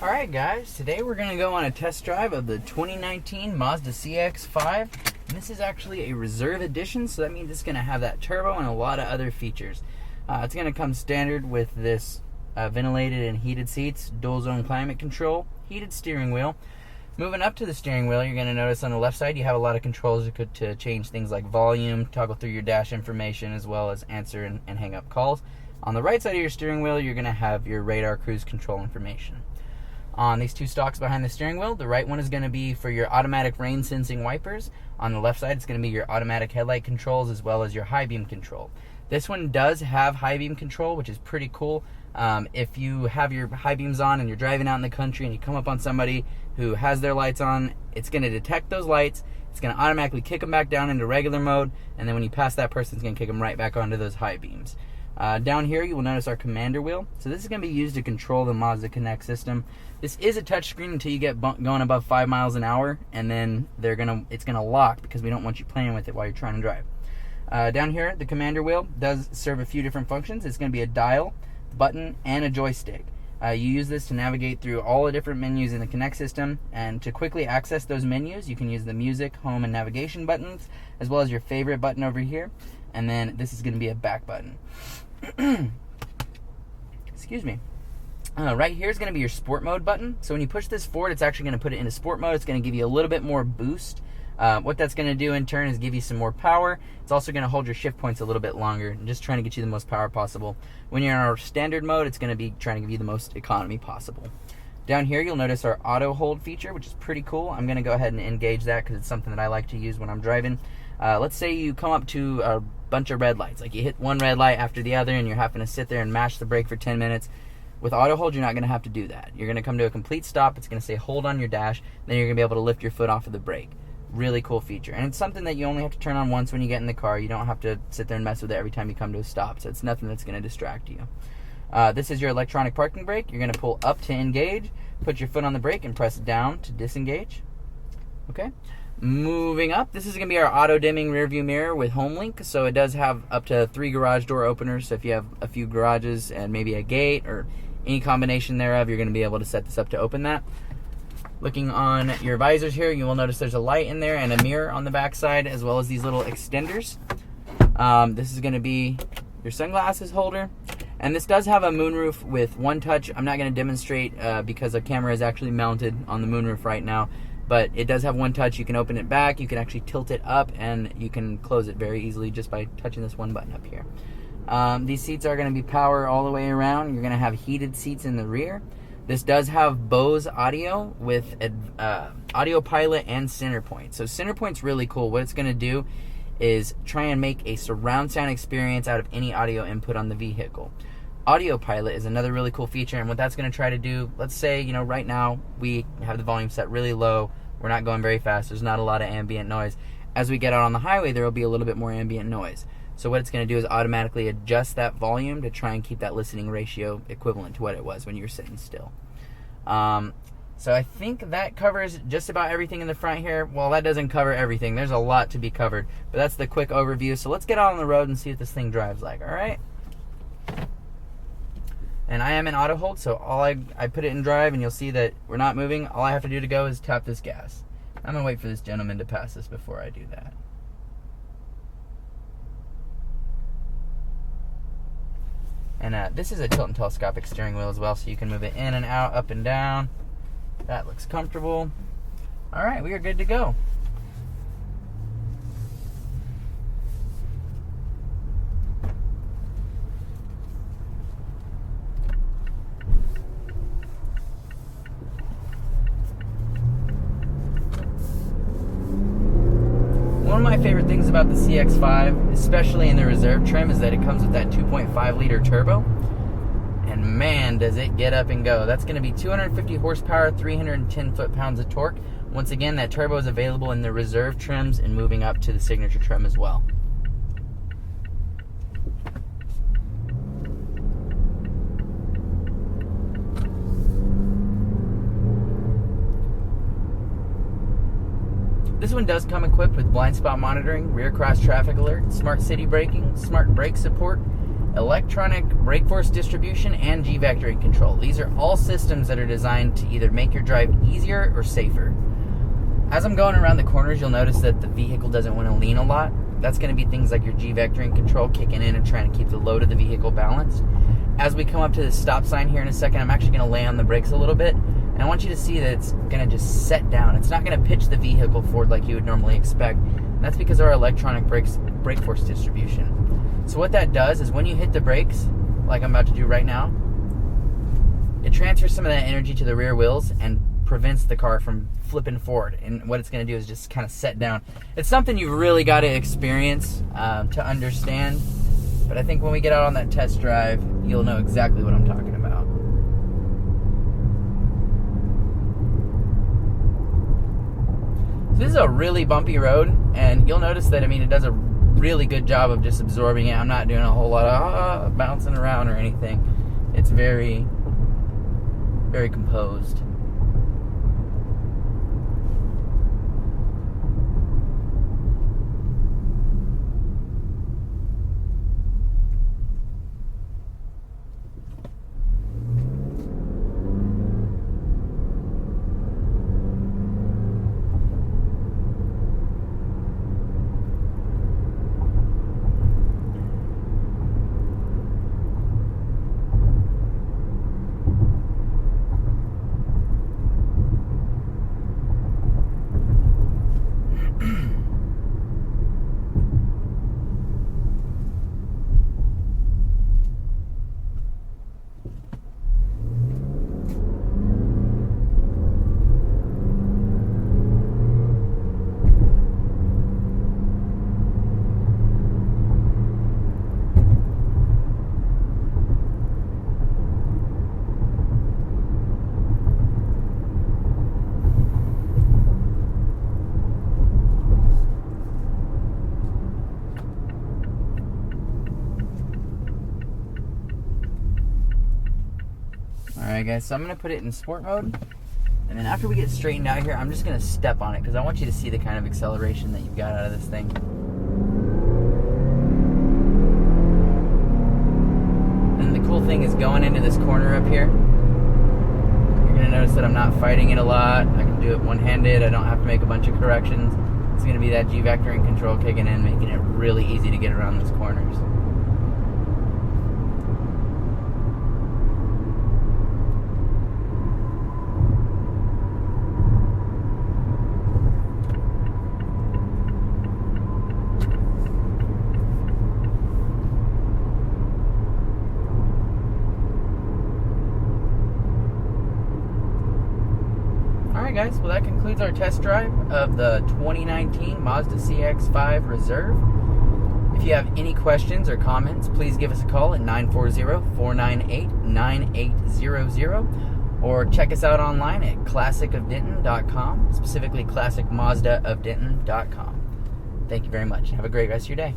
Alright guys, today we're going to go on a test drive of the 2019 Mazda CX-5. And this is actually a reserve edition, so that means it's going to have that turbo and a lot of other features. It's going to come standard with this ventilated and heated seats, dual zone climate control, heated steering wheel. Moving up to the steering wheel, you're going to notice on the left side you have a lot of controls to change things like volume, toggle through your dash information, as well as answer and hang up calls. On the right side of your steering wheel, you're going to have your radar cruise control information. On these two stalks behind the steering wheel, the right one is going to be for your automatic rain sensing wipers. On the left side, it's going to be your automatic headlight controls as well as your high beam control. This one does have high beam control, which is pretty cool. If you have your high beams on and you're driving out in the country and you come up on somebody who has their lights on, it's going to detect those lights. It's going to automatically kick them back down into regular mode, and then when you pass that person, it's going to kick them right back onto those high beams. Down here, you will notice our commander wheel. So this is going to be used to control the Mazda Connect system. This is a touchscreen until you get going above 5 miles an hour, and then it's going to lock because we don't want you playing with it while you're trying to drive. Down here, the commander wheel does serve a few different functions. It's going to be a dial, button, and a joystick. You use this to navigate through all the different menus in the Connect system, and to quickly access those menus, you can use the music, home, and navigation buttons, as well as your favorite button over here. And then this is going to be a back button. Excuse me. Right here is going to be your sport mode button. So when you push this forward, it's actually going to put it into sport mode. It's going to give you a little bit more boost. What that's going to do in turn is give you some more power. It's also going to hold your shift points a little bit longer, and just trying to get you the most power possible. When you're in our standard mode, it's going to be trying to give you the most economy possible. Down here, you'll notice our auto hold feature, which is pretty cool. I'm going to go ahead and engage that because it's something that I like to use when I'm driving. Let's say you come up to a bunch of red lights, like you hit one red light after the other and you're having to sit there and mash the brake for 10 minutes. With auto hold, you're not going to have to do that. You're going to come to a complete stop. It's going to say hold on your dash. Then you're going to be able to lift your foot off of the brake. Really cool feature. And it's something that you only have to turn on once when you get in the car. You don't have to sit there and mess with it every time you come to a stop. So it's nothing that's going to distract you. This is your electronic parking brake. You're going to pull up to engage, put your foot on the brake, and press down to disengage. Okay. Moving up, this is going to be our auto-dimming rearview mirror with HomeLink. So it does have up to 3 garage door openers. So if you have a few garages and maybe a gate or any combination thereof, you're going to be able to set this up to open that. Looking on your visors here, you will notice there's a light in there and a mirror on the back side, as well as these little extenders. This is going to be your sunglasses holder. And this does have a moonroof with one touch. I'm not going to demonstrate because the camera is actually mounted on the moonroof right now. But it does have one touch. You can open it back, you can actually tilt it up, and you can close it very easily just by touching this one button up here. These seats are going to be power all the way around. You're going to have heated seats in the rear. This does have Bose audio with audio pilot and Centerpoint. So Centerpoint's really cool. What it's going to do is try and make a surround sound experience out of any audio input on the vehicle. Audio pilot is another really cool feature, and what that's going to try to do, let's say, right now we have the volume set really low, we're not going very fast, there's not a lot of ambient noise. As we get out on the highway, there will be a little bit more ambient noise. So what it's going to do is automatically adjust that volume to try and keep that listening ratio equivalent to what it was when you were sitting still. So I think that covers just about everything in the front here. Well, that doesn't cover everything. There's a lot to be covered, but that's the quick overview. So let's get out on the road and see what this thing drives like, all right? And I am in auto hold, so I put it in drive, and you'll see that we're not moving. All I have to do to go is tap this gas. I'm going to wait for this gentleman to pass this before I do that. And this is a tilt and telescopic steering wheel as well, so you can move it in and out, up and down. That looks comfortable. All right, we are good to go. One of my favorite things about the CX-5, especially in the reserve trim, is that it comes with that 2.5 liter turbo. And man, does it get up and go. That's going to be 250 horsepower, 310 foot-pounds of torque. Once again, that turbo is available in the reserve trims and moving up to the signature trim as well. This one does come equipped with blind spot monitoring, rear cross traffic alert, smart city braking, smart brake support, electronic brake force distribution, and G vectoring control. These are all systems that are designed to either make your drive easier or safer. As I'm going around the corners, you'll notice that the vehicle doesn't want to lean a lot. That's going to be things like your G vectoring control kicking in and trying to keep the load of the vehicle balanced. As we come up to this stop sign here in a second, I'm actually going to lay on the brakes a little bit, and I want you to see that it's going to just set down. It's not going to pitch the vehicle forward like you would normally expect. And that's because of our electronic brake force distribution. So what that does is when you hit the brakes, like I'm about to do right now, it transfers some of that energy to the rear wheels and prevents the car from flipping forward. And what it's going to do is just kind of set down. It's something you've really got to experience to understand. But I think when we get out on that test drive, you'll know exactly what I'm talking about. So this is a really bumpy road, and you'll notice that, it does a really good job of just absorbing it. I'm not doing a whole lot of bouncing around or anything. It's very, very composed. Alright guys, so I'm going to put it in sport mode, and then after we get straightened out here, I'm just going to step on it because I want you to see the kind of acceleration that you've got out of this thing. And the cool thing is going into this corner up here, you're going to notice that I'm not fighting it a lot. I can do it one-handed. I don't have to make a bunch of corrections. It's going to be that G vectoring control kicking in, making it really easy to get around those corners. Alright guys, well that concludes our test drive of the 2019 Mazda CX-5 Reserve. If you have any questions or comments, please give us a call at 940-498-9800 or check us out online at classicofdenton.com, specifically classicmazdaofdenton.com. Thank you very much. Have a great rest of your day.